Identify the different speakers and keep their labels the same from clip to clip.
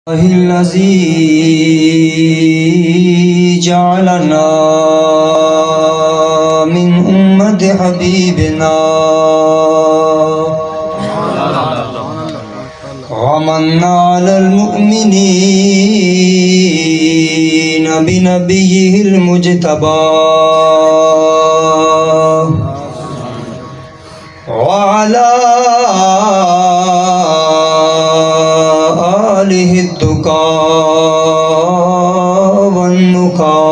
Speaker 1: الذي جعلنا من أمة حبيبنا ومن على المؤمنين بنبيه المجتبى وعلى آله التقى والنقى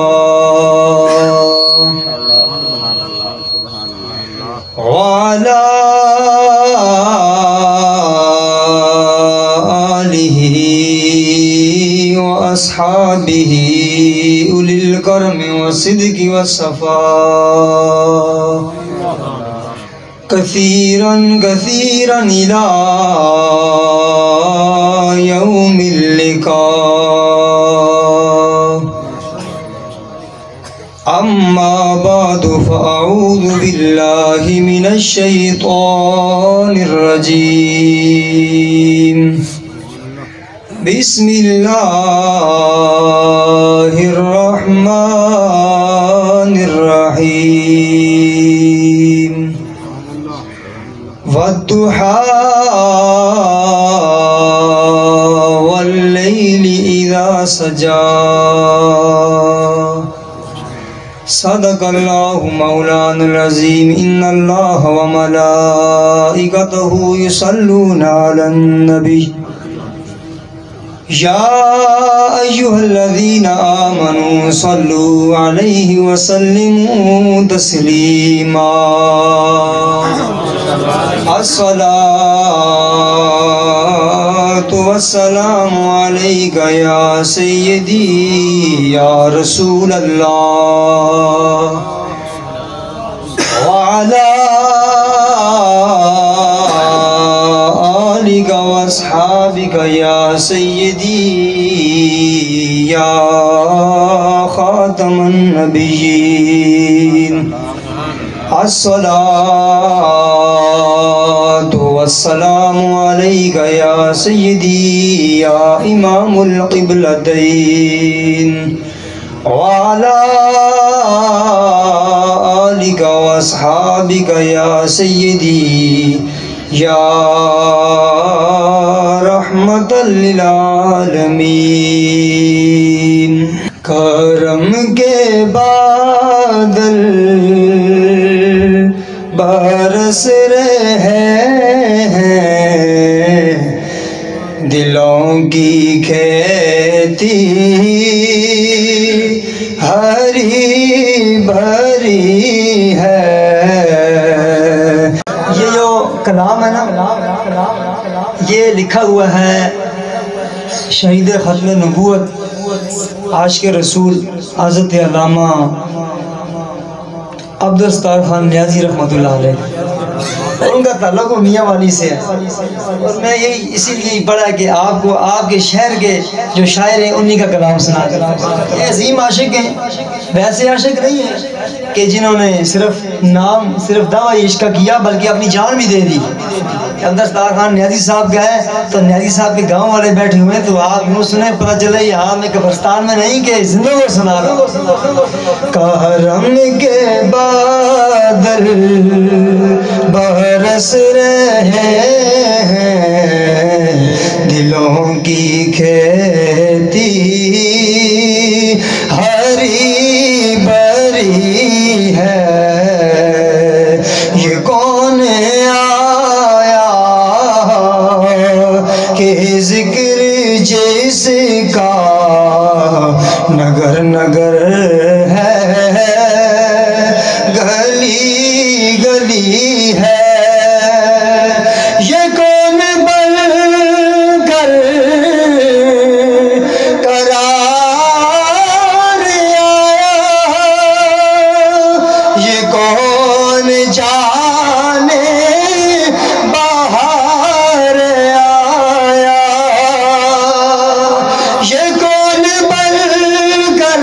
Speaker 1: وعلى آله وأصحابه أولي الكرم والصدق والصفاء كثيرا كثيرا إلى يوم اللقاء. أما بعد فأعوذ بالله من الشيطان الرجيم. بسم الله الرحمن الرحيم. والضحى والليل إذا سجى. صدق الله مولانا العظيم. إن الله وملائكته يصلون على النبي يا أيها الذين آمنوا صلوا عليه وسلموا تسليما. الصلاة والسلام عليك يا سيدي يا رسول الله وعلى آلك وأصحابك يا سيدي يا خاتم النبيين. الصلاة والسلام عليك يا سيدي يا إمام القبلتين وعلى آلك وأصحابك يا سيدي يا رحمة للعالمين. کرم کے بادل برس رہے ہیں، دلوں کی کھیتی ہری بھری ہے. یہ جو کلام ہے نا، یہ لکھا ہوا ہے شہید ختم نبوت عاشق رسول حضرت علامہ عبدالستار خان نیازی رحمۃ اللہ علیہ، اور ان کا تعلق میاں والی سے ہے. اور میں یہی اسی لیے پڑھا کہ آپ کو آپ کے شہر کے جو شاعر ہیں انہی کا کلام سنا. یہ عظیم عاشق ہیں، ویسے عاشق نہیں ہیں کہ جنہوں نے صرف دعوی عشق کا کیا بلکہ اپنی جان بھی دے دی. عبدالستار خان نیازی صاحب کا ہے تو نیازی صاحب کے گاؤں والے بیٹھے ہوئے ہیں، تو آپ یوں سنیں پتہ چلے یہاں میں قبرستان میں نہیں کہ زندوں کو سنا رہا ہوں. کرم کے بادل برس رہے ہیں، دلوں کی کھیتی ہری بھری ہے. یہ کون آیا کہ ذکر جس کا نگر نگر ہے، گلی گلی ہے. یہ کون بن کر قرار آیا، یہ کون جانے باہر آیا. یہ کون بن کر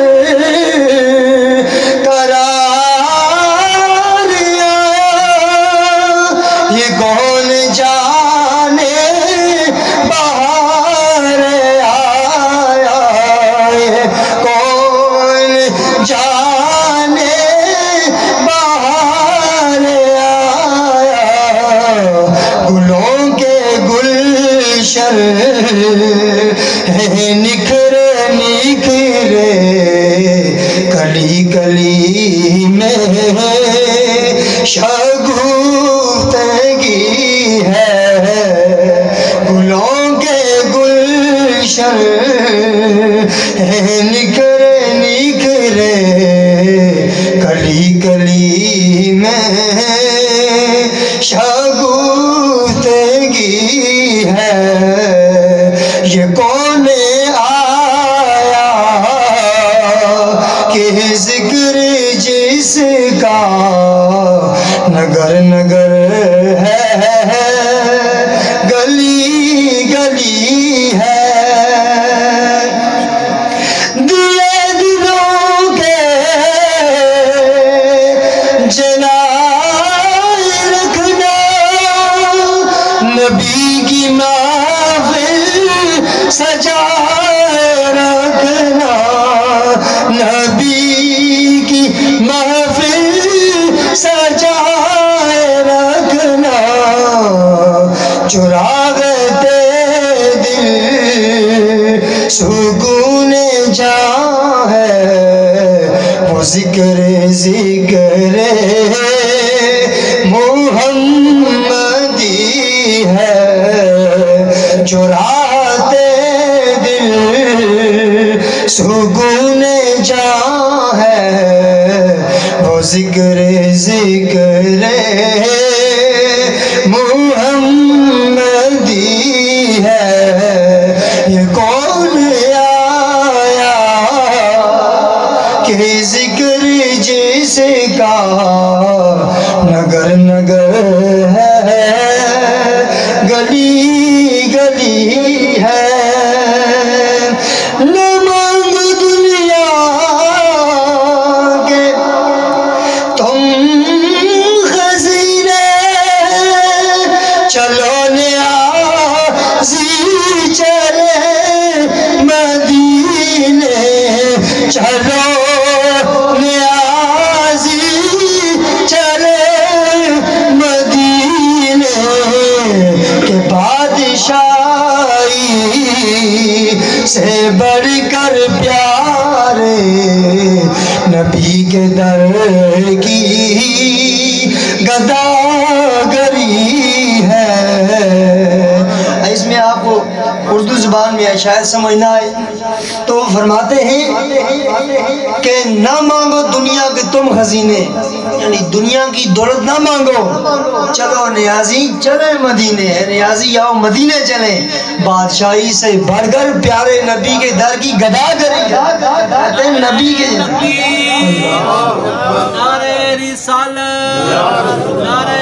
Speaker 1: نکھرے نکھرے کلی کلی میں شگفتگی ہے گلوں کے گلشن نکھرے نکھرے کلی کلی میں شگفتگی ہے یہ کون آیا کہ ذکر جس کا نگر نگر ہے گلی گلی ہے دیے دلوں کے جلائے رکھنا نبی کی محفل سجائے رکھنا نبی کی محفل سجائے رکھنا چراغ دل سکون جاں ہے وہ ذکر محمدی ہے چراتے دل سکون جاں ہے وہ ذکر محمدی ہے یہ کون آیا کہ ذکر جس کا نگر نگر ہے گلی گلی ہے نہ مانگ دنیا کے تم خزینے چلو نیازی چلے مدینے چلو نیازی چلے مدینے کے بادشاہی سے بڑھ کر پیارے نبی کے در کی گداگری ہے اس میں آپ کو اردو زبان میں شاید سمجھ نہ آئے تو فرماتے ہیں کہ نہ مانگو دنیا کے تم خزینے یعنی دنیا کی دولت نہ مانگو چلو نیازی چلے مدینے نیازی آؤ مدینے چلیں بادشاہی سے بڑھ کر پیارے نبی کے در کی گداگری کہتے ہیں نبی کے
Speaker 2: نعرہ رسالت نعرہ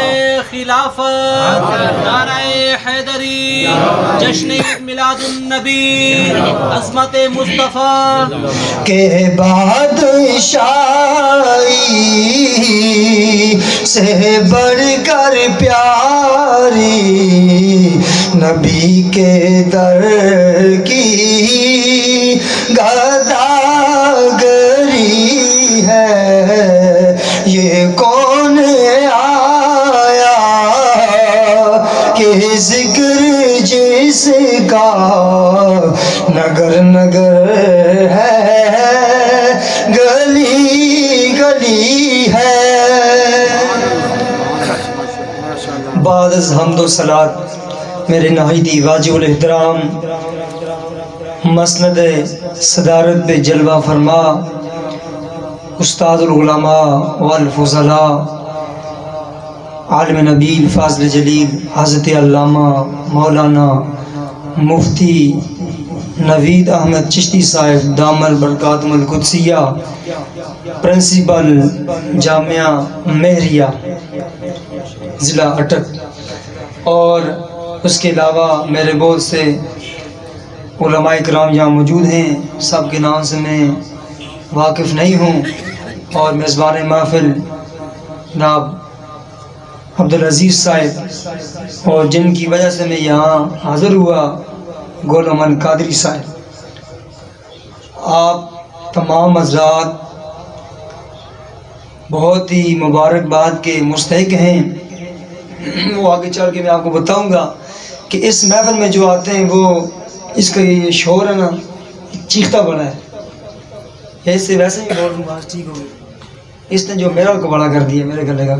Speaker 2: خلافت نعرہ حیدری جشن میلاد النبی عظمت مصطفیٰ
Speaker 1: کہ بادشاہی سے بڑھ کر پیاری نبی کے در کی گداگری ہے یہ کون آیا کہ ذکر جس کا نگر نگر ہے گلی گلی ہے بعد از حمد و صلات میرے نہایتی واجب الاحترام مسند صدارت پہ جلوہ فرما استاد العلماء والفضلاء عالم نبیل فاضل جلیل حضرت علامہ مولانا مفتی نوید احمد چشتی صاحب دامل برکاتم القدسیہ پرنسپل جامعہ مہریہ ضلع اٹک اور اس کے علاوہ میرے بہت سے علماء کرام یہاں موجود ہیں سب کے نام سے میں واقف نہیں ہوں اور میزبان محفل جناب عبدالعزیز صاحب اور جن کی وجہ سے میں یہاں حاضر ہوا گول امن قادری صاحب آپ تمام حضرات بہت ہی مبارکباد کے مستحق ہیں وہ آگے چل کے میں آپ کو بتاؤں گا کہ اس محفل میں جو آتے ہیں وہ اس کا یہ شور ہے نا چیختا بڑا ہے، ایسے ویسے ہی بول رہا ٹھیک ہو گئی، اس نے جو میرا کو بڑا کر دیا میرے گلے کا.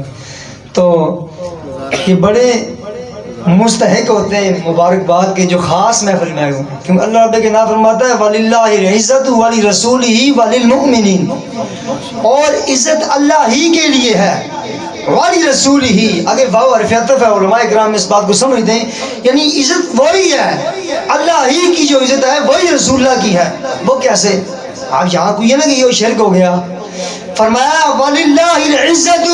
Speaker 1: تو یہ بڑے مستحق ہوتے ہیں مبارکباد کے جو خاص محفل میں آئے ہوں، کیونکہ اللہ رب کے نام فرماتا ہے وَلِلَّهِ الْعِزَّةُ وَلِرَسُولِهِ وَلِلْمُؤْمِنِينَ، اور عزت اللہ ہی کے لیے ہے، وَلِرَسُولِهِ. اگر واو حرف عطف ہے، علماء کرام اس بات کو سمجھتے ہیں، یعنی عزت وہی ہے، اللہ ہی کی جو عزت ہے وہی رسول اللہ کی ہے. وہ کیسے؟ آپ یہاں کوئی ہے نا کہ یہ شرک ہو گیا. فرمایا وَلِلَّهِ الْعِزَّةُ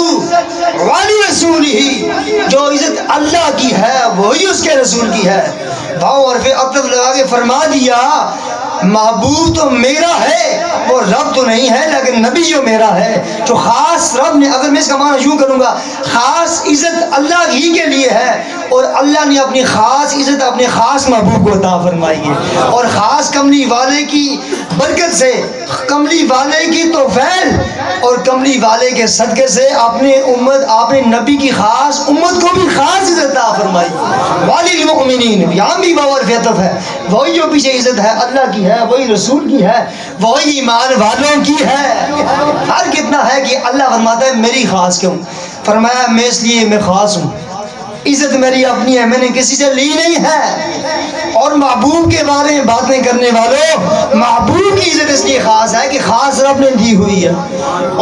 Speaker 1: وَلِرَسُولِهِ، جو عزت اللہ کی ہے وہی اس کے رسول کی ہے. واو حرف عطف لگا کے فرما دیا محبوب تو میرا ہے، وہ رب تو نہیں ہے، لیکن نبی جو میرا ہے، جو خاص رب نے، اگر میں اس کا معنی یوں کروں گا، خاص عزت اللہ ہی کے لیے ہے، اور اللہ نے اپنی خاص عزت اپنے خاص محبوب کو عطا فرمائی ہے. اور خاص کملی والے کی برکت سے، کملی والے کی توفیل اور کملی والے کے صدقے سے اپنے امت، اپنے نبی کی خاص امت کو بھی خاص عزت عطا فرمائی. وَلِلْمُؤْمِنِينَ، یہاں بھی باور فیطف ہے، وہی جو پیچھے عزت ہے اللہ کی ہے، وہی رسول کی ہے، وہی ایمان والوں کی ہے. فرق کتنا ہے کہ اللہ فرماتا ہے میری خاص کیوں، فرمایا میں اس لیے میں خاص ہوں، عزت میری اپنی ہے، میں نے کسی سے لی نہیں ہے. اور محبوب کے بارے میں باتیں کرنے والوں، محبوب کی عزت اس لیے خاص ہے کہ خاص رب نے دی ہوئی ہے،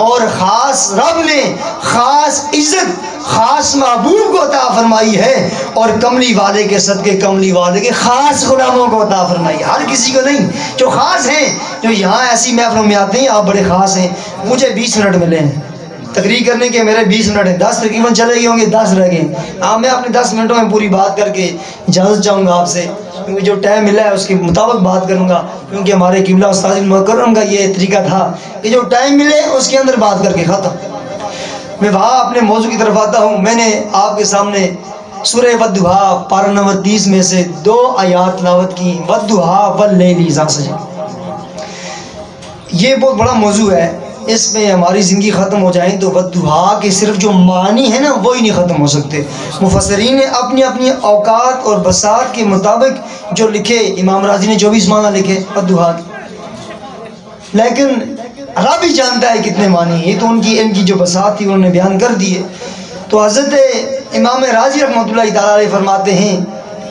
Speaker 1: اور خاص رب نے خاص عزت خاص محبوب کو عطا فرمائی ہے، اور کملی والے کے صدقے کملی والے کے خاص غلاموں کو عطا فرمائی ہے، ہر کسی کو نہیں. جو خاص ہیں، جو یہاں ایسی محفلوں میں آتے ہیں، آپ بڑے خاص ہیں. مجھے 20 منٹ ملے ہیں تقریر کرنے کے، میرے 20 منٹ ہیں، 10 تقریباً چلے گئے ہوں گے، 10 رہ گئے. میں اپنے 10 منٹوں میں پوری بات کر کے اجازت چاہوں گا آپ سے، کیونکہ جو ٹائم ملا ہے اس کے مطابق بات کروں گا، کیونکہ ہمارے قبلہ استاد المکرم کا یہ طریقہ تھا کہ جو ٹائم ملے اس کے اندر بات کر کے ختم. میں وہاں اپنے موضوع کی طرف آتا ہوں. میں نے آپ کے سامنے سورہ والضحیٰ پارہ نمبر 30 میں سے 2 آیات تلاوت کی، والضحیٰ واللیل اذا سجی. یہ بہت بڑا موضوع ہے، اس میں ہماری زندگی ختم ہو جائیں تو والضحیٰ کے صرف جو معنی ہے نا وہی نہیں ختم ہو سکتے. مفسرین نے اپنی اپنی اوقات اور بساط کے مطابق جو لکھے، امام راضی نے 24 معنی لکھے والضحیٰ، لیکن رب ہی جانتا ہے کتنے معنی. یہ تو ان کی جو بساط تھی انہوں نے بیان کر دیے. تو حضرت امام راضی رحمۃ اللہ تعالیٰ علیہ فرماتے ہیں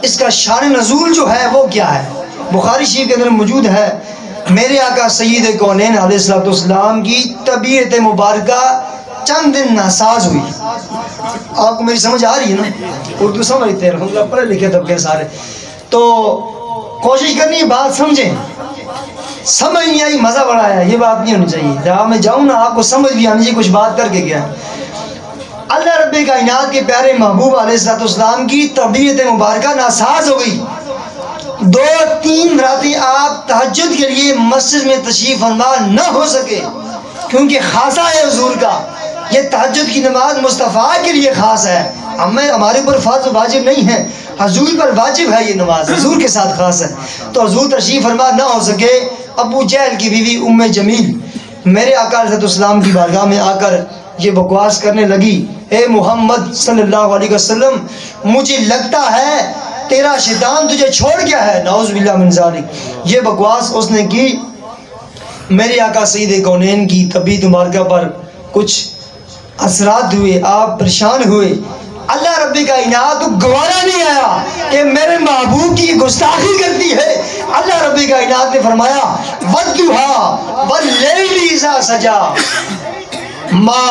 Speaker 1: اس کا شان نزول جو ہے وہ کیا ہے. بخاری شریف کے اندر موجود ہے، میرے آقا سید کونین علیہ السلام کی طبیعت مبارکہ چند دن ناساز ہوئی. آپ کو میری سمجھ آ رہی ہے نا؟ اردو سمجھتے ہیں الحمدللہ، پڑھے لکھے طبقے سارے، تو کوشش کرنی ہے بات سمجھیں. سمجھ نہیں آئی مزہ بڑا آیا، یہ بات نہیں ہونی چاہیے. جہاں میں جاؤں نا آپ کو سمجھ بھی آنی چاہیے کچھ بات کر کے گیا. اللہ رب کائنات کے پیارے محبوب علیہ السلام کی طبیعت مبارکہ ناساز ہو گئی. 2-3 راتیں آپ تہجد کے لیے مسجد میں تشریف فرما نہ ہو سکے، کیونکہ خاصہ ہے حضور کا. یہ تہجد کی نماز مصطفیٰ کے لیے خاص ہے، ہمارے اوپر فرض واجب نہیں ہے، حضور پر واجب ہے یہ نماز، حضور کے ساتھ خاص ہے. تو حضور تشریف فرما نہ ہو سکے. ابو جہل کی بیوی ام جمیل میرے آقا علیہ السلام کی بارگاہ میں آ کر یہ بکواس کرنے لگی، اے محمد صلی اللہ علیہ وسلم، مجھے لگتا ہے تیرا شیطان تجھے چھوڑ گیا ہے، نعوذ باللہ من ذالک. یہ بکواس اس نے کی. میرے آقا سید کونین کی طبیعت مبارکہ پر کچھ اثرات ہوئے، آپ پریشان ہوئے. اللہ رب کائنات کو گوارا نہیں آیا کہ میرے محبوب کی گستاخی کرتی ہے. اللہ رب کائنات نے فرمایا والضحیٰ واللیل اذا سجا ما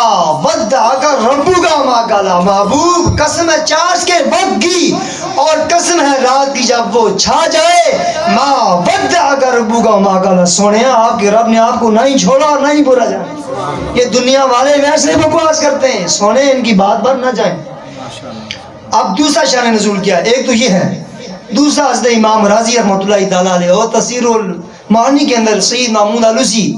Speaker 1: ودعک ربک ما قلی. محبوب قسم ہے چاش کے وقت کی، اور قسم ہے رات کی جب وہ چھا جائے، ما ودعک ربک ما قلی. سونیا آپ کے رب نے آپ کو نہیں چھوڑا اور نہیں برا جائے. یہ دنیا والے ویسے بکواس کرتے ہیں، سونے ان کی بات پر نہ جائیں. اب دوسرا شان نزول کیا، ایک تو یہ ہے. دوسرا حضرت امام راضی رحمۃ اللہ تعالیٰ علیہ اور تفسیر المعانی کے اندر سید محمود علوسی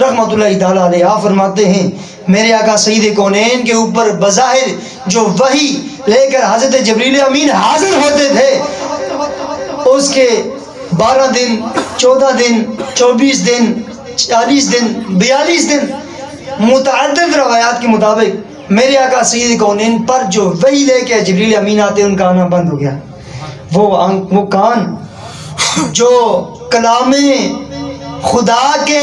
Speaker 1: رحمۃ اللہ تعالیٰ علیہ آپ فرماتے ہیں میرے آقا سید کونین کے اوپر بظاہر جو وحی لے کر حضرت جبریل امین حاضر ہوتے تھے، اس کے 12 دن 14 دن 24 دن 40 دن 42 دن متعدد روایات کے مطابق میرے آقا سید کونین پر جو وحی لے کے جبریل امین آتے ان کا آنا بند ہو گیا. وہ کان جو کلام خدا کے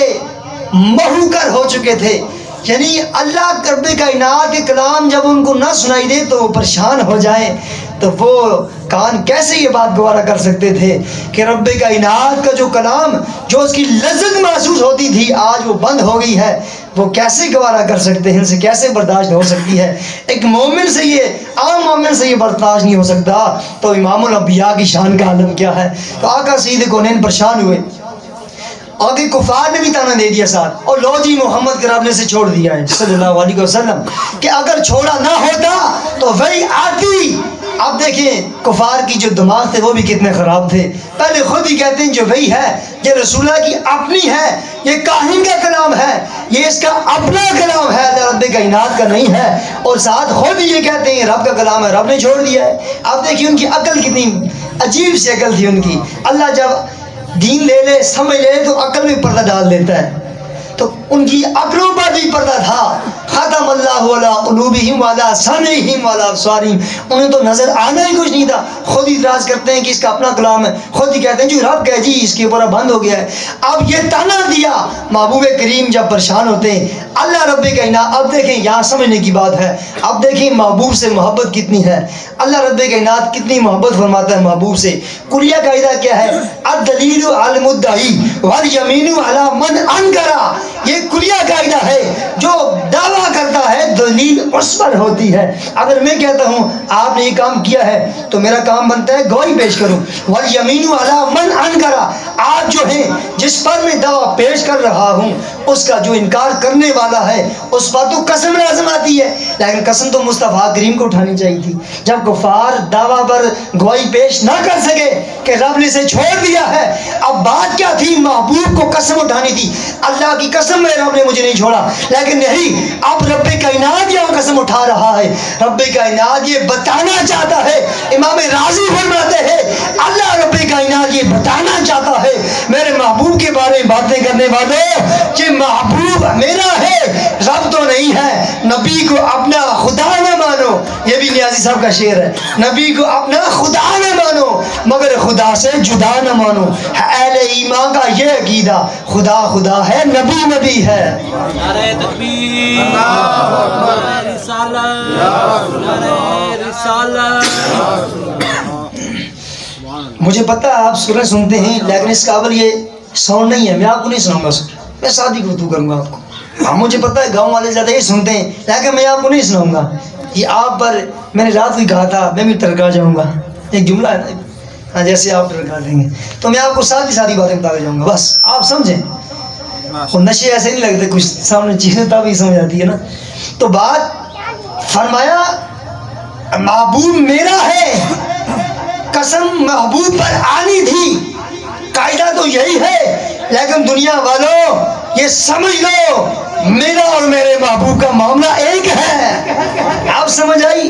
Speaker 1: محو کر ہو چکے تھے، یعنی اللہ رب کائنات کے کلام جب ان کو نہ سنائی دے تو وہ پریشان ہو جائیں، تو وہ کان کیسے یہ بات گوارا کر سکتے تھے کہ رب کائنات کا جو کلام، جو اس کی لذت محسوس ہوتی تھی، آج وہ بند ہو گئی ہے، وہ کیسے گوارا کر سکتے ہیں، ان سے کیسے برداشت ہو سکتی ہے؟ ایک مومن سے یہ، عام مومن سے یہ برداشت نہیں ہو سکتا، تو امام الانبیاء کی شان کا عالم کیا ہے؟ تو آقا سید کونین پریشان ہوئے، آگے کفار نے بھی تانا دے دیا ساتھ، اور لو جی محمد کے رب نے سے چھوڑ دیا ہے صلی اللہ علیہ وسلم، کہ اگر چھوڑا نہ ہوتا تو وہی آتی۔ اب دیکھیں کفار کی جو دماغ تھے وہ بھی کتنے خراب تھے، پہلے خود ہی کہتے ہیں جو وہی ہے یہ رسول اللہ کی اپنی ہے، یہ کاہن کا کلام ہے، یہ اس کا اپنا کلام ہے، رب کائنات کا نہیں ہے، اور ساتھ خود ہی یہ کہتے ہیں رب کا کلام ہے، رب نے چھوڑ دیا ہے۔ اب دیکھیں ان کی عقل کتنی عجیب سی عقل تھی ان کی۔ اللہ جب دین لے لے، سمجھ لے تو عقل میں پردہ ڈال دیتا ہے، تو ان کی عقلوں پر بھی پردہ تھا۔ ختم اللہ علی قلوبہم وعلی سمعہم وعلی ابصارہم، انہیں تو نظر آنا ہی کچھ نہیں تھا، خود ہی اعتراض کرتے ہیں کہ اس کا اپنا کلام ہے، خود ہی کہتے ہیں جو رب کہے جی اس کے اوپر بند ہو گیا ہے۔ اب یہ تانا دیا، محبوب کریم جب پریشان ہوتے ہیں اللہ رب کائنات، اب دیکھیں یہاں سمجھنے کی بات ہے، اب دیکھیں محبوب سے محبت کتنی ہے، اللہ رب کائنات کتنی محبت فرماتا ہے محبوب سے۔ کلیہ قاعدہ کیا ہے؟ الدلیل علی المدعی والیمین علی من انکر، یہ کلیہ قاعدہ ہے، جو دعویٰ کرتا ہے دلیل اس پر ہوتی ہے۔ اگر میں کہتا ہوں آپ نے یہ کام کیا ہے تو میرا کام بنتا ہے گواہی پیش کروں، والیمین علی من انکر، آپ جو ہیں جس پر میں دعویٰ پیش کر رہا ہوں اس کا جو انکار کرنے والا ہے اس پر تو قسم لازم آتی ہے، لیکن قسم تو مصطفیٰ کریم کو اٹھانی چاہیے تھی۔ جب کفار دعویٰ پر گواہی پیش نہ کر سکے کہ رب نے اسے چھوڑ دیا ہے، اب بات کیا تھی؟ محبوب کو قسم اٹھانی تھی، اللہ کی قسم ہے رب نے مجھے نہیں چھوڑا، لیکن نہیں، اب رب کائنات یہاں قسم اٹھا رہا ہے، رب کائنات یہ بتانا چاہتا ہے، امام راضی فرماتے ہیں اللہ رب کائنات یہ بتانا چاہتا ہے میرے محبوب کے بارے میں باتیں کرنے والوں کہ محبوب میرا ہے، رب تو نہیں ہے، نبی کو اپنا خدا نہ مانو، یہ بھی نیازی صاحب کا شعر ہے، نبی کو اپنا خدا نہ مانو مگر خدا سے جدا نہ مانو۔ اہل ایمان کا یہ عقیدہ، خدا خدا ہے، نبی نبی ہے۔
Speaker 2: نعرہ تکبیر، نعرہ رسالت، نعرہ رسالت۔
Speaker 1: مجھے پتہ ہے آپ سورہ سنتے ہیں لیکن اس قابل یہ ساؤنڈ نہیں ہے، میں آپ کو نہیں سناؤں گا سورہ، میں سادی گفتگو کروں گا آپ کو۔ ہاں مجھے پتہ ہے گاؤں والے زیادہ یہ سنتے ہیں لیکن میں آپ کو نہیں سناؤں گا، یہ آپ پر میں نے رات بھی کہا تھا میں بھی ترکا جاؤں گا، ایک جملہ ہے نا، ہاں جیسے آپ ترکا دیں گے تو میں آپ کو سادی باتیں بتا جاؤں گا، بس آپ سمجھیں۔ وہ نشے ایسے نہیں لگتے، کچھ سامنے چیزیں تب ہی سمجھ آتی ہے نا۔ تو بات فرمایا محبوب میرا ہے، قسم محبوب پر آنی تھی، قاعدہ تو یہی ہے، لیکن دنیا والوں یہ سمجھ لو میرا اور میرے محبوب کا معاملہ ایک ہے۔ آپ سمجھ آئی؟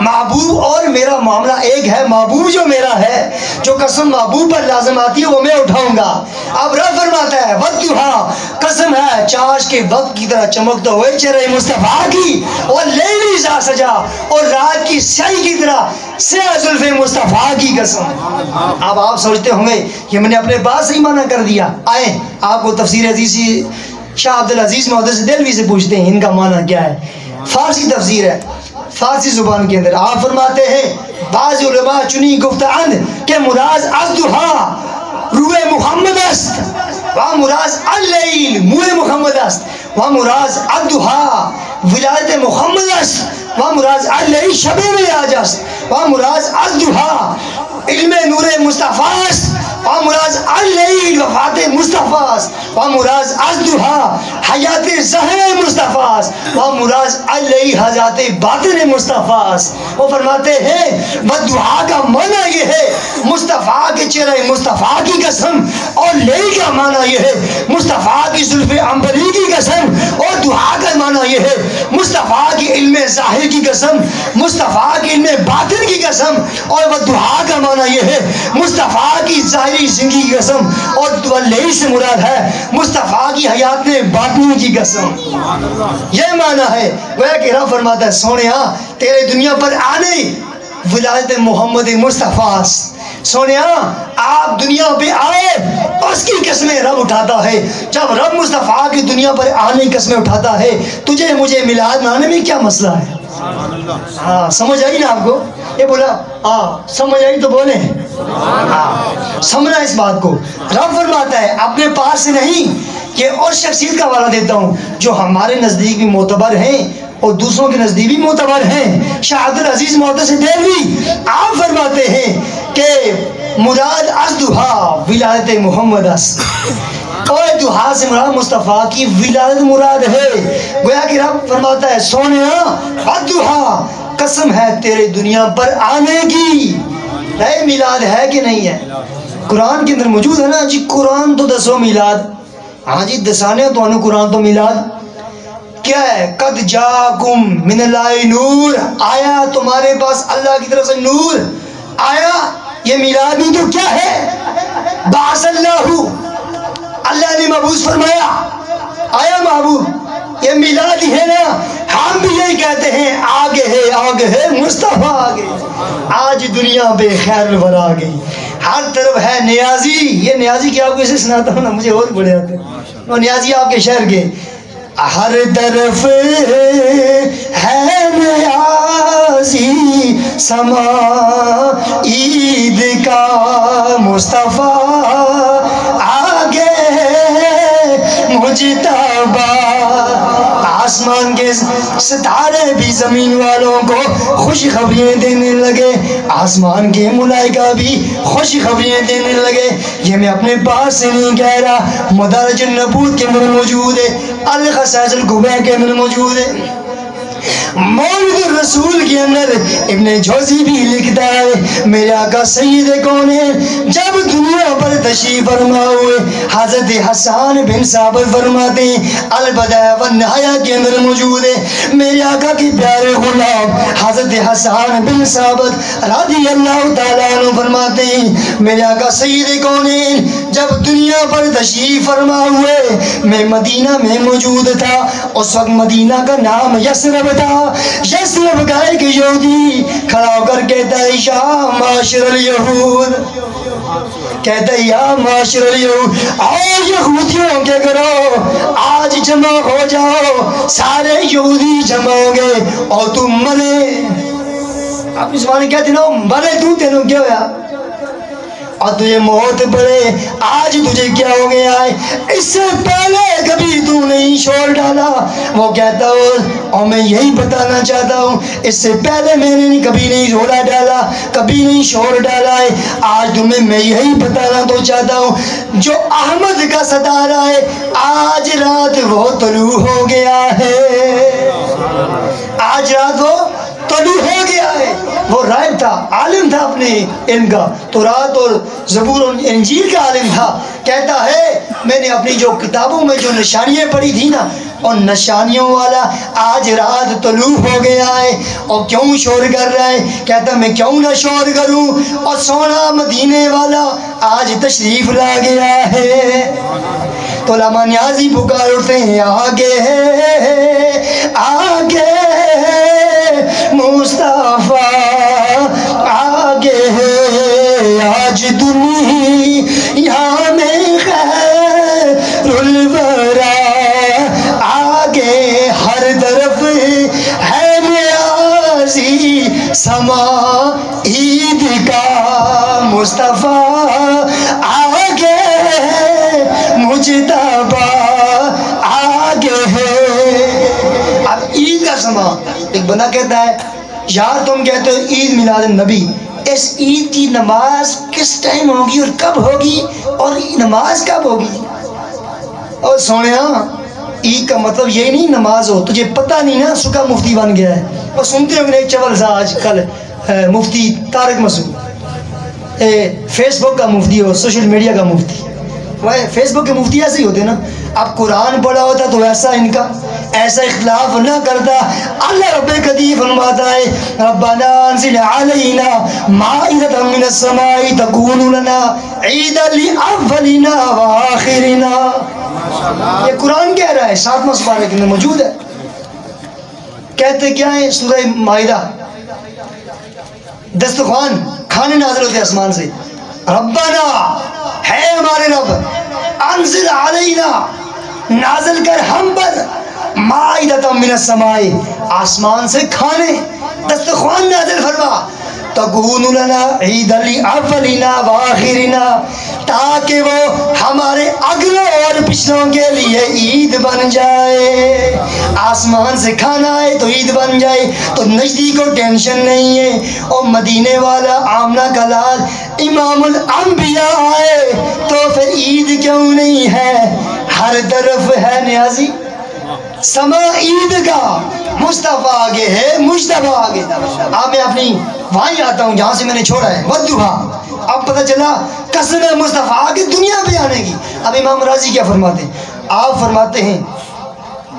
Speaker 1: محبوب اور میرا معاملہ ایک ہے، محبوب جو میرا ہے، جو قسم محبوب پر لازم آتی ہے وہ میں اٹھاؤں گا۔ اب رب فرماتا ہے وَالضُّحَىٰ، قسم ہے چاش کے وقت کی طرح چمکتا ہوئے چہرے مصطفیٰ کی، اور لیلی اذا سجا، اور رات کی سیاہی کی طرح سیاہ زلف مصطفیٰ کی قسم۔ اب آپ سوچتے ہوں گے یہ میں نے اپنے بات سے ہی منع کر دیا، آئیں آپ کو تفسیر عزیزی شاہ عبدالعزیز محدث دہلوی سے پوچھتے ہیں ان کا معنی کیا ہے۔ فارسی تفسیر ہے، فارسی زبان کے اندر آپ فرماتے ہیں بعض علماء چنی گفتند کہ مراد الضحیٰ روح محمد است، و مراد اللیل موہ محمد است، و مراد الضحیٰ ولادت محمد است، و مراد اللیل شب معراج است، و مراد الضحیٰ علم نور مصطفیٰ است، و مراد اللیل وفات مصطفیٰ است، و مراد الضحیٰ حیات ظاہر مصطفیٰ است، و مراد اللیل حیات باطن مصطفیٰ است۔ وہ فرماتے ہیں والضحیٰ کا معنی یہ ہے مصطفیٰ کے چہرے مصطفیٰ کی قسم، اور لیل کا معنی یہ ہے مصطفیٰ کی زلف عنبری کی قسم، اور ضحیٰ کا معنی یہ ہے مصطفیٰ کی علم ظاہر کی قسم، مصطفیٰ کی علم باطن کی قسم، اور والضحیٰ کا معنی یہ ہے مصطفیٰ کی ظاہری زندگی کی قسم، اور لیل سے مراد ہے مصطفیٰ کی حیات باطنی کی قسم۔ یہ معنی ہے وہ کہ رب فرماتا ہے سونیا تیرے دنیا پر آنے ولادت محمد مصطفیٰ. سونیا آپ دنیا پہ آئے اس کی قسمیں رب اٹھاتا ہے. جب رب مصطفیٰ کی دنیا پر آنے کی قسمیں اٹھاتا ہے, تجھے مجھے میلاد منانے میں کیا مسئلہ ہے؟ ہاں سمجھ آئی نا آپ کو؟ یہ بولا ہاں سمجھ آئی تو بولے. ہاں سمجھنا اس بات کو. رب فرماتا ہے اپنے پاس سے نہیں کہ اور شخصیت کا حوالہ دیتا ہوں جو ہمارے نزدیک بھی معتبر ہیں اور دوسروں کے نزدیک بھی معتبر ہیں. شاہ عبدالعزیز محدث دہلوی آپ فرماتے ہیں کہ مراد از دہا ولادت محمد است. اور دہا سے مراد مصطفیٰ کی ولادت مراد ہے. گویا کہ رب فرماتا ہے سونیا ودہا قسم ہے تیرے دنیا پر آنے کی. ہے میلاد ہے کہ نہیں ہے؟ قرآن کے اندر موجود ہے نا جی. قرآن تو دسو میلاد. ہاں جی دسانے تو انو قرآن تو میلاد کیا ہے؟ قد جاکم من اللہ نور, آیا تمہارے پاس اللہ کی طرف سے نور آیا. یہ میلاد نہیں تو کیا ہے؟ بعث اللہ, اللہ نے مبعوث فرمایا, آیا محبوب. یہ میلاد ہی ہے نا. ہم بھی یہی کہتے ہیں آگے ہے مصطفیٰ آگے. آج دنیا پہ خیر الورا آ گئی, ہر طرف ہے نیازی. یہ نیازی کیا آپ کو اسے سناتا ہوں نا, مجھے اور بڑے آتے ہیں وہ نیازی آپ کے شہر کے. ہر طرف ہے نیازی سما عید کا مصطفیٰ آگے مجتبیٰ. آسمان کے ستارے بھی زمین والوں کو خوشخبریاں دینے لگے, آسمان کے ملائکہ بھی خوشخبریاں دینے لگے. یہ میں اپنے پاس سے نہیں کہہ رہا, مدارج النبوت کے اندر موجود ہے, الخصائص الکبریٰ کے اندر موجود ہے. مولد الرسول کے اندر ابن جوزی بھی لکھتا ہے میرے آقا سید کونین جب دنیا پر تشریف فرما ہوئے, حضرت حسان بن ثابت فرماتے ہیں البدایہ والنہایہ کے اندر موجود ہے میرے آقا کے پیارے غلام حضرت حسان بن ثابت رضی اللہ تعالیٰ عنہ فرماتے ہیں میرے آقا سید کونین جب دنیا پر تشریف فرما ہوئے میں مدینہ میں موجود تھا. اس وقت مدینہ کا نام یثرب تھا. یثرب کا ایک یہودی کھڑا ہو کر کہتا ہے یا معاشر الیہود, کہتا ہے یا معاشر الیہود, آؤ یہودیوں کے گھروں آج جمع ہو جاؤ. سارے یہودی جمع ہو گئے اور تم مرے. آپ اس زمانے کہتے نا مرے تو تینوں کیا ہوا اور تجھے موت پڑے, آج تجھے کیا ہو گیا ہے؟ اس سے پہلے کبھی تو نہیں شور ڈالا. وہ کہتا ہوں اور میں یہی بتانا چاہتا ہوں اس سے پہلے میں نے کبھی نہیں رولا ڈالا, کبھی نہیں شور ڈالا ہے. آج تمہیں میں یہی بتانا تو چاہتا ہوں جو احمد کا ستارہ ہے آج رات وہ طلوع ہو گیا ہے. آج رات وہ طلوع ہو گیا ہے. وہ رائب تھا, عالم تھا اپنے علم کا, تورات اور زبور اور انجیل کا عالم تھا. کہتا ہے میں نے اپنی جو کتابوں میں جو نشانیاں پڑھی تھی نا اور نشانیوں والا آج رات طلوع ہو گیا ہے. اور کیوں شور کر رہا ہے؟ کہتا میں کیوں نہ شور کروں, اور سونا مدینے والا آج تشریف لا گیا ہے. تو علامہ نیازی پکار اٹھتے ہیں آگے آگے مصطفیٰ آگے ہے آج دنیا میں خیر الورا آگے ہر طرف ہے نیازی سما عید کا مصطفیٰ آگے مجتبیٰ آگے ہے. اب عید کا سما ایک بندہ کہتا ہے یار تم کہتے ہو عید میلاد النبی, اس عید کی نماز کس ٹائم ہوگی اور کب ہوگی اور نماز کب ہوگی؟ اور سونیا عید کا مطلب یہی نہیں نماز ہو, تجھے پتہ نہیں نا سکا مفتی بن گیا ہے. اور سنتے ہو کہ ایک چول سا آج کل مفتی طارق مسعود فیس بک کا مفتی ہو, سوشل میڈیا کا مفتی. وہ فیس بک کے مفتی ایسے ہی ہوتے نا. اب قرآن پڑھا ہوتا تو ایسا ان کا ایسا اختلاف نہ کرتا. اللہ رب قدیر فرماتا ہے ربنا انزل علینا مائدۃ من السماء تکون لنا عیدا لاولنا وآخرنا. یہ قرآن کہہ رہا ہے, 7واں سپارہ کے اندر موجود ہے. کہتے کیا ہے سورہ مائدہ دسترخوان کھانے نازل ہوتے آسمان سے. ربنا ہے ہمارے رب، انزل علینا نازل کر ہم پر مائدۃ من السماء آسمان سے کھانے، دسترخوان نازل فرما. تکون لنا عید الاولنا وآخرنا، تاکہ وہ ہمارے اگلوں اور پچھلوں کے لیے عید بن جائے. آسمان سے کھانا آئے تو عید بن جائے تو نجدی کو ٹینشن نہیں ہے. اور مدینے والا آمنہ کا لال امام الانبیاء آئے تو پھر عید کیوں نہیں ہے؟ ہر طرف ہے نیازی سما عید کا. مصطفیٰ آگے ہے، مجتبیٰ آگے. اب میں اپنی وہیں آتا ہوں جہاں سے میں نے چھوڑا ہے، ودھا. اب پتہ چلا قسم ہے مصطفیٰ آگے دنیا پہ آنے کی. اب امام راضی کیا فرماتے ہیں؟ آپ فرماتے ہیں،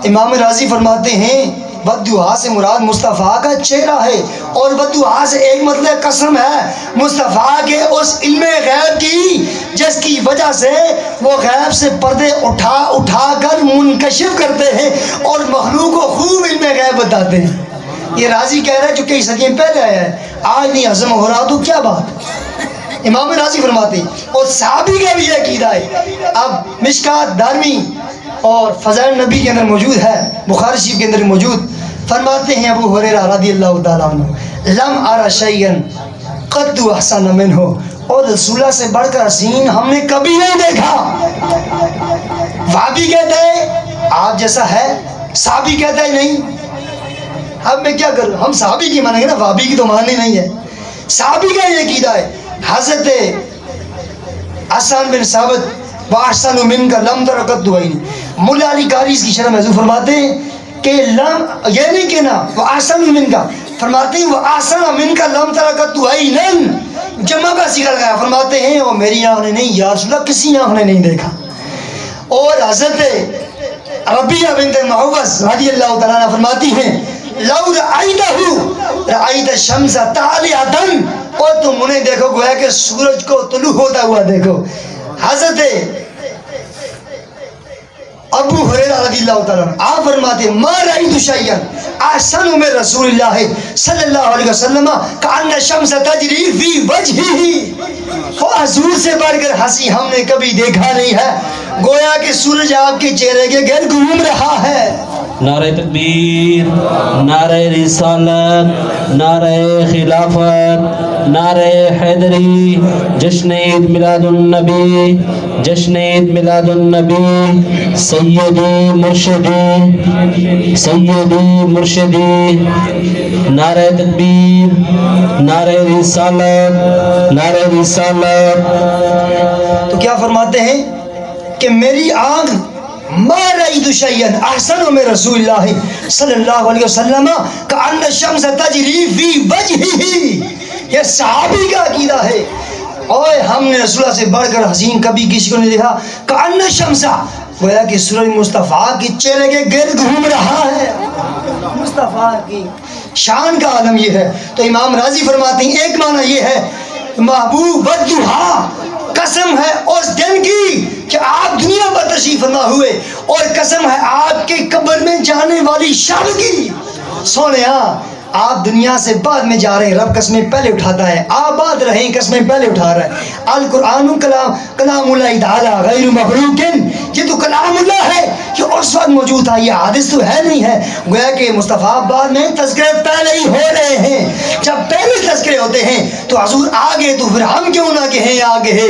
Speaker 1: امام راضی فرماتے ہیں بدعا سے مراد مصطفیٰ کا چہرہ ہے، اور بدعا سے ایک مطلب قسم ہے مصطفیٰ کے اس علم غیب کی جس کی وجہ سے وہ غیب سے پردے اٹھا اٹھا کر منکشف کرتے ہیں اور مخلوق کو خوب علم غیب بتاتے ہیں. یہ راضی کہہ رہا ہے جو کئی صدیوں پہلے آیا ہے، آج نہیں ہضم ہو رہا تو کیا بات. امام راضی فرماتے ہیں اور صحابی کا بھی یہ عقیدہ ہے. اب مشکات دارمی اور فضائل نبی کے اندر موجود ہے، بخاری شریف کے اندر موجود. فرماتے ہیں ابو ہریرہ رضی اللہ تعالیٰ عنہ، لم ارى شيئا قد احسن منه، اور رسولہ سے بڑھ کر حسین ہم نے کبھی نہیں دیکھا. وہابی کہتا ہے آپ جیسا ہے، صحابی کہتا ہے نہیں. اب میں کیا کروں؟ ہم صحابی کی مانیں گے نا، وہابی کی تو ماننی نہیں ہے. صحابی کا یہ عقیدہ ہے. حضرت حسن بن ثابت واحسن منک لم تر قط عینی، مولا علی قاری اس کی شرح محضور فرماتے ہیں کہ لم یہ نہیں کہنا واحسن منک، فرماتے ہیں واحسن منک لم تر قط عینن، جمع کا صیغہ لگایا. فرماتے ہیں وہ میری آنکھ نے نہیں، یا رسول اللہ کسی آنکھ نے نہیں دیکھا. اور حضرت ربیعہ بنت معوذ رضی اللہ تعالیٰ عنہ فرماتی ہیں لو رأیتہ رأیت الشمس طالعۃ، اور تم انہیں دیکھو گویا کہ سورج کو طلوع ہوتا ہوا دیکھو. حضرت ابو ہریرہ رضی اللہ تعالیٰ عنہ آپ فرماتے ہیں ما رأیت شیئا احسن من رسول اللہ صلی اللہ علیہ وسلم کأن الشمس تجری فی وجہہ، اور حضور سے بڑھ کر ہنسی ہم نے کبھی دیکھا نہیں ہے، گویا کہ سورج آپ کے چہرے کے گرد گھوم رہا ہے.
Speaker 2: نعرہ تکبیر، نعرہ رسالت، نعرہ خلافت، نعرہ حیدری، جشن عید میلاد النبی، جشن عید میلاد النبی، سیدی مرشدی، سیدی مرشدی. نعرہ تکبیر، نعرہ رسالت، نعرہ رسالت.
Speaker 1: تو کیا فرماتے ہیں کہ میری آنکھ ما رأیت شیئا احسن من رسول اللہ صلی اللہ علیہ وسلم کأن الشمس تجری فی وجہہ. یہ صحابی کا عقیدہ ہے. اور ہم نے رسول اللہ سے بڑھ کر حسین کبھی کسی کو نہیں دیکھا. کأن الشمس، گویا کہ سورج مصطفیٰ کے چہرے کے گرد گھوم رہا ہے. مصطفیٰ کی شان کا عالم یہ ہے. تو امام راضی فرماتے ہیں ایک معنی یہ ہے محبوب والضحیٰ، قسم ہے اس دن کی کہ آپ دنیا پر تشریف فرما ہوئے، اور قسم ہے آپ کے قبر میں جانے والی شب کی. سونیا آپ دنیا سے بعد میں جا رہے ہیں، رب قسمیں پہلے اٹھاتا ہے. آباد رہیں قسمیں پہلے اٹھا رہا ہے. القرآن کلام اللہ تعالی غیر مخلوق، یہ تو کلام اللہ ہے کہ اس وقت موجود تھا، یہ حادث تو ہے نہیں ہے. گویا کہ مصطفیٰ بعد میں تذکرے پہلے ہی ہو رہے ہیں. جب پہلے تذکرے ہوتے ہیں تو حضور آگے، تو پھر ہم کیوں نہ کہیں آگے ہے،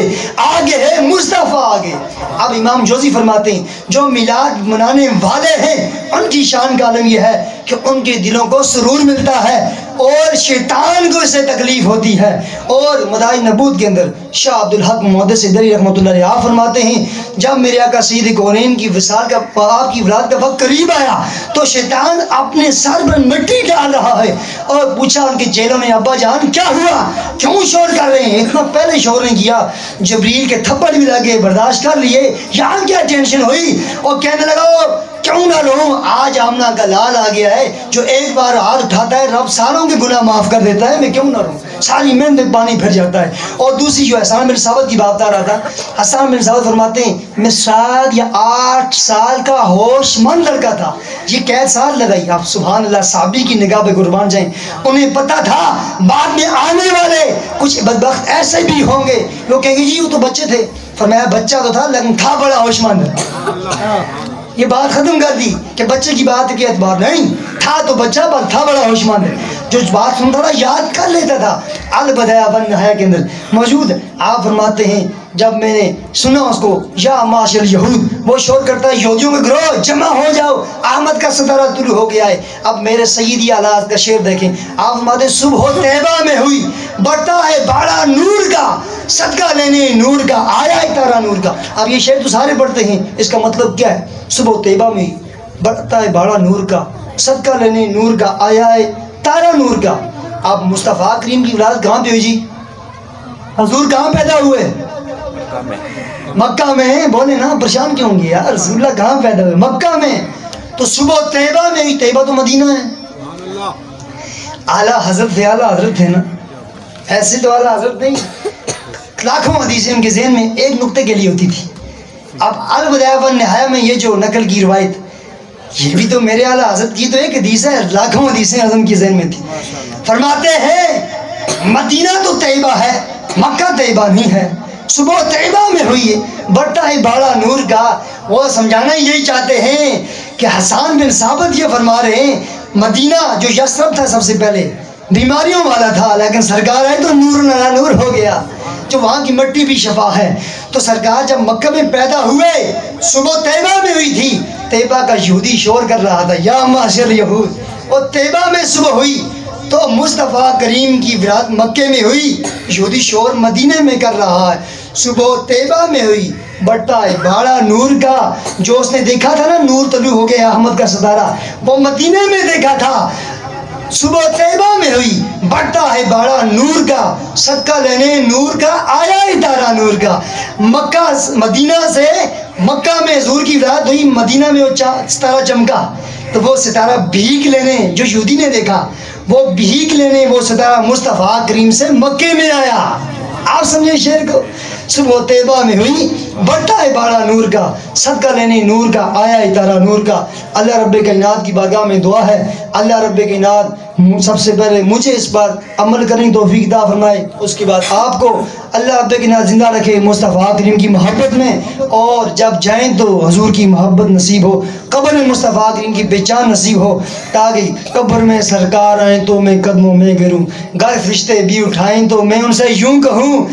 Speaker 1: آگے ہے مصطفیٰ آگے. اب امام جوزی فرماتے ہیں جو میلاد منانے والے ہیں ان کی شان کا عالم یہ ہے کہ ان کے دلوں کو سرور ملتا ہے اور شیطان کو اس سے تکلیف ہوتی ہے. اور مدائن نبوت کے اندر شاہ عبدالحق محدث دری رحمۃ اللہ علیہ آپ فرماتے ہیں جب میرے آقا سید کونین کی وصال کا، آپ کی ولادت کا وقت قریب آیا تو شیطان اپنے سر پر مٹی ڈال رہا ہے، اور پوچھا ان کے چیلوں نے ابا جان کیا ہوا، کیوں شور کر رہے ہیں؟ اتنا پہلے شور نہیں کیا. جبریل کے تھپڑ بھی لگے، برداشت کر لیے، یہاں کیا ٹینشن ہوئی. اور کہنے لگا کیوں نہ رہوں؟ آج آمنہ کا لال آ گیا ہے جو ایک بار ہاتھ اٹھاتا ہے رب سالوں کے گناہ معاف کر دیتا ہے، میں کیوں نہ رہوں؟ ساری محنت پانی پھر جاتا ہے۔ اور دوسری جو حسان بن ثابت کی بات بتا رہا تھا، حسان بن ثابت فرماتے ہیں میں 7 یا 8 سال کا ہوش مند لڑکا تھا، یہ قید سال لگائی۔ آپ سبحان اللہ، صحابی کی نگاہ پہ قربان جائیں، انہیں پتا تھا بعد میں آنے والے کچھ بدبخت ایسے بھی ہوں گے، لوگ کہیں گے جی وہ تو بچے تھے۔ فرمایا بچہ تو تھا لیکن تھا بڑا ہوش مند۔ یہ بات ختم کر دی کہ بچے کی بات کے اعتبار نہیں، تھا تو بچہ پر تھا بڑا ہوش مند، جو بات سنتا تھا یاد کر لیتا تھا۔ البدایا بن نہایا کے اندر موجود آپ فرماتے ہیں جب میں نے سنا اس کو، یا معاشر یہود، وہ شور کرتا ہے یہودیوں کے گروہ جمع ہو جاؤ، احمد کا ستارہ طلوع ہو گیا ہے۔ اب میرے سیدی آلات کا شعر دیکھیں، آپ فرماتے ہیں صبح طیبہ میں ہوئی، بڑھتا ہے باڑا نور کا، صدقہ لینے نور کا، آیا ہے تارا نور کا۔ اب یہ شعر تو سارے پڑھتے ہیں، اس کا مطلب کیا ہے؟ صبح طیبہ میں بڑھتا ہے باڑا نور کا، صدقہ لینے نور کا، آیا ہے تارا نور کا۔ اب مصطفیٰ کریم کی ولادت کہاں پہ ہوئی جی؟ حضور کہاں پیدا ہوئے؟ مکہ میں۔ بولے نا پریشان کیوں ہوں گے یار، رسول اللہ کہاں پیدا ہوئے؟ مکہ میں۔ تو صبح طیبہ میں ہوئی، طیبہ تو مدینہ ہے۔ اعلیٰ حضرت تھے، اعلیٰ حضرت تھے نا، ایسے تو اعلیٰ حضرت نہیں۔ لاکھوں حدیثیں ان کے ذہن میں ایک نقطے کے لیے ہوتی تھی۔ اب البدایا والنہایا میں یہ جو نقل کی روایت، یہ بھی تو میرے اعلیٰ حضرت کی تو ایک حدیث ہے، لاکھوں حدیثیں اعظم کی ذہن میں تھی۔ فرماتے ہیں مدینہ تو طیبہ ہے، مکہ طیبہ نہیں ہے، صبح طیبہ میں ہوئی ہے، بڑھتا ہے باڑا نور کا۔ وہ سمجھانا یہی چاہتے ہیں کہ حسان بن ثابت یہ فرما رہے ہیں مدینہ جو یثرب تھا سب سے پہلے بیماریوں والا تھا، لیکن سرکار آئے تو نور نلا نور ہو گیا، جو وہاں کی مٹی بھی شفا ہے۔ تو سرکار جب مکہ میں پیدا ہوئے، صبح طیبہ میں ہوئی تھی، طیبہ کا یہودی شور کر رہا تھا یا معاشر یہود، اور طیبہ میں صبح ہوئی تو مصطفیٰ کریم کی ولادت مکے میں ہوئی، یہودی شور مدینے میں کر رہا ہے۔ صبح طیبہ میں ہوئی، بڑھتا ہے باڑا نور کا، جو اس نے دیکھا تھا نا نور طلوع ہو گیا احمد کا ستارہ، وہ مدینے میں دیکھا تھا۔ صبح طیبہ میں ہوئی، بڑھتا ہے باڑا نور کا، صدقہ لینے نور کا، آیا ہے تارا نور کا۔ مکہ مدینہ سے مکہ میں حضور کی ولادت ہوئی، مدینہ میں وہ ستارہ چمکا، تو وہ ستارہ بھیک لینے جو یہودی نے دیکھا، وہ بھیک لینے وہ ستارہ مصطفیٰ کریم سے مکے میں آیا۔ آپ سمجھے شعر کو؟ صبح طیبہ میں ہوئی، بڑھتا ہے باڑا نور کا، صدقہ لینے نور کا، آیا ہے تارا نور کا۔ اللہ رب کائنات کی بارگاہ میں دعا ہے، اللہ رب کائنات سب سے پہلے مجھے اس پر عمل کرنے کی توفیق عطا فرمائے، اس کے بعد آپ کو اللہ رب کائنات زندہ رکھے مصطفیٰ کریم کی محبت میں، اور جب جائیں تو حضور کی محبت نصیب ہو، قبر میں مصطفیٰ کریم کی پہچان نصیب ہو، تاکہ قبر میں سرکار آئیں تو میں قدموں میں گروں، گر فرشتے بھی اٹھائیں تو میں ان سے یوں کہوں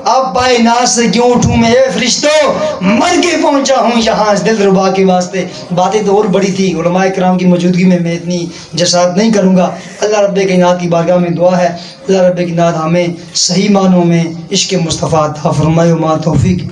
Speaker 1: اب پائے ناز سے کیوں اٹھوں میں، اے فرشتوں مر کے پہنچا ہوں یہاں اس دل ربا کے واسطے۔ باتیں تو اور بڑی تھی، علماء کرام کی موجودگی میں اتنی جسارت نہیں کروں گا۔ اللہ رب کائنات کی بارگاہ میں دعا ہے اللہ رب کائنات ہمیں صحیح معنوں میں عشق مصطفیٰ عطا فرمائے، وما توفیق